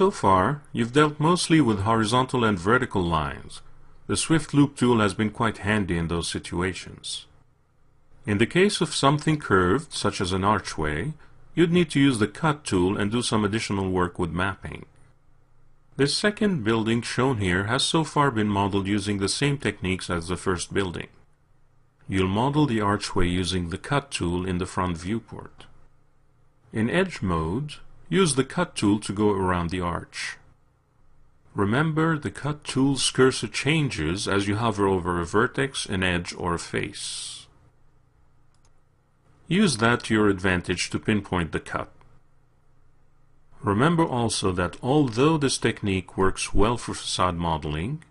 So far, you've dealt mostly with horizontal and vertical lines. The Swift Loop tool has been quite handy in those situations. In the case of something curved, such as an archway, you'd need to use the Cut tool and do some additional work with mapping. This second building shown here has so far been modeled using the same techniques as the first building. You'll model the archway using the Cut tool in the front viewport. In Edge mode, use the Cut tool to go around the arch. Remember, the Cut tool's cursor changes as you hover over a vertex, an edge, or a face. Use that to your advantage to pinpoint the cut. Remember also that although this technique works well for facade modeling,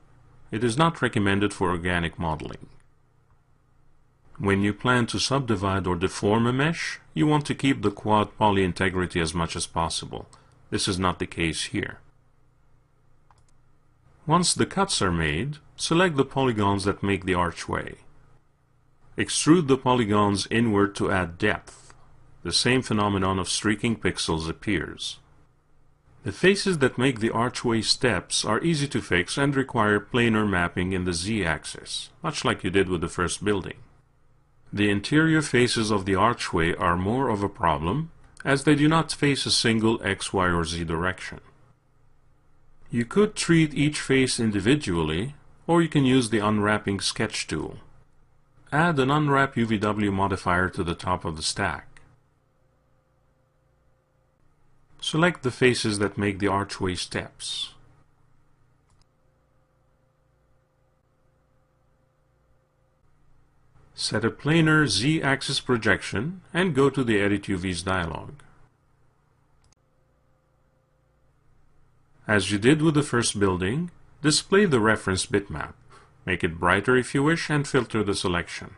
it is not recommended for organic modeling. When you plan to subdivide or deform a mesh, you want to keep the quad poly integrity as much as possible. This is not the case here. Once the cuts are made, select the polygons that make the archway. Extrude the polygons inward to add depth. The same phenomenon of streaking pixels appears. The faces that make the archway steps are easy to fix and require planar mapping in the z-axis, much like you did with the first building. The interior faces of the archway are more of a problem, as they do not face a single x, y, or z direction. You could treat each face individually, or you can use the Unwrapping Sketch tool. Add an Unwrap UVW modifier to the top of the stack. Select the faces that make the archway steps. Set a planar z-axis projection and go to the Edit UVs dialog. As you did with the first building, display the reference bitmap. Make it brighter if you wish and filter the selection.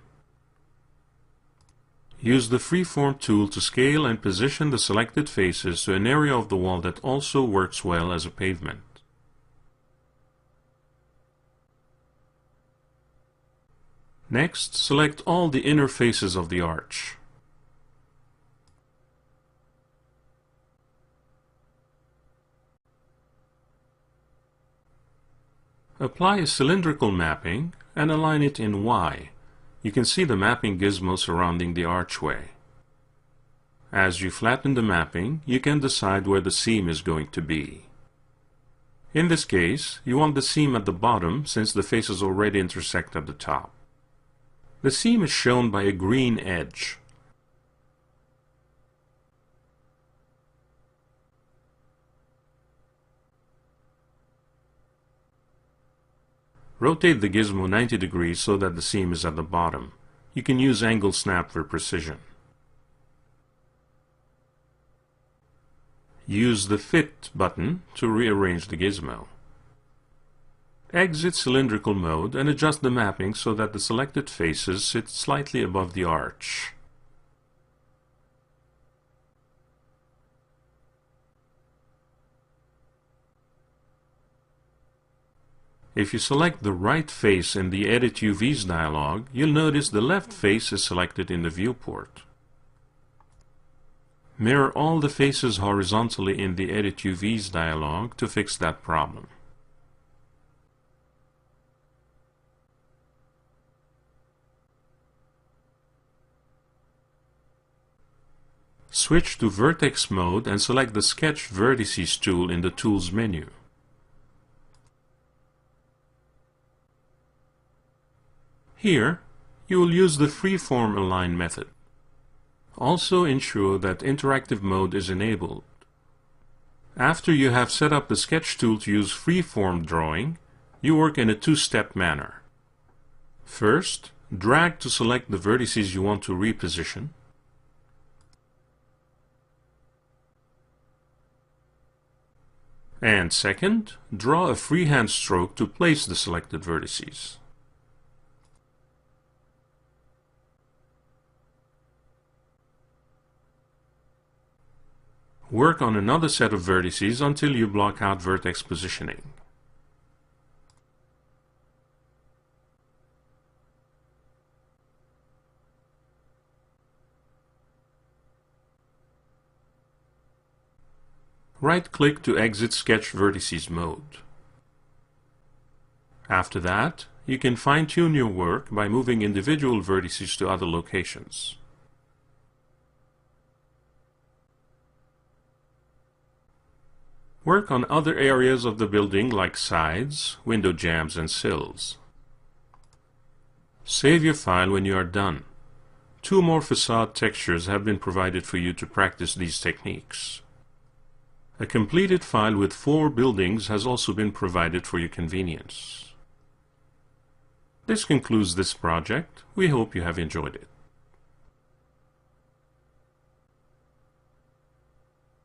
Use the Freeform tool to scale and position the selected faces to an area of the wall that also works well as a pavement. Next, select all the inner faces of the arch. Apply a cylindrical mapping and align it in Y. You can see the mapping gizmo surrounding the archway. As you flatten the mapping, you can decide where the seam is going to be. In this case, you want the seam at the bottom since the faces already intersect at the top. The seam is shown by a green edge. Rotate the gizmo 90 degrees so that the seam is at the bottom. You can use angle snap for precision. Use the Fit button to rearrange the gizmo. Exit cylindrical mode and adjust the mapping so that the selected faces sit slightly above the arch. If you select the right face in the Edit UVs dialog, you'll notice the left face is selected in the viewport. Mirror all the faces horizontally in the Edit UVs dialog to fix that problem. Switch to Vertex mode and select the Sketch Vertices tool in the Tools menu. Here, you will use the Freeform Align method. Also ensure that interactive mode is enabled. After you have set up the Sketch tool to use freeform drawing, you work in a two-step manner. First, drag to select the vertices you want to reposition. And second, draw a freehand stroke to place the selected vertices. Work on another set of vertices until you block out vertex positioning. Right-click to exit Sketch Vertices mode. After that, you can fine-tune your work by moving individual vertices to other locations. Work on other areas of the building like sides, window jambs, and sills. Save your file when you are done. 2 more facade textures have been provided for you to practice these techniques. A completed file with 4 buildings has also been provided for your convenience. This concludes this project. We hope you have enjoyed it.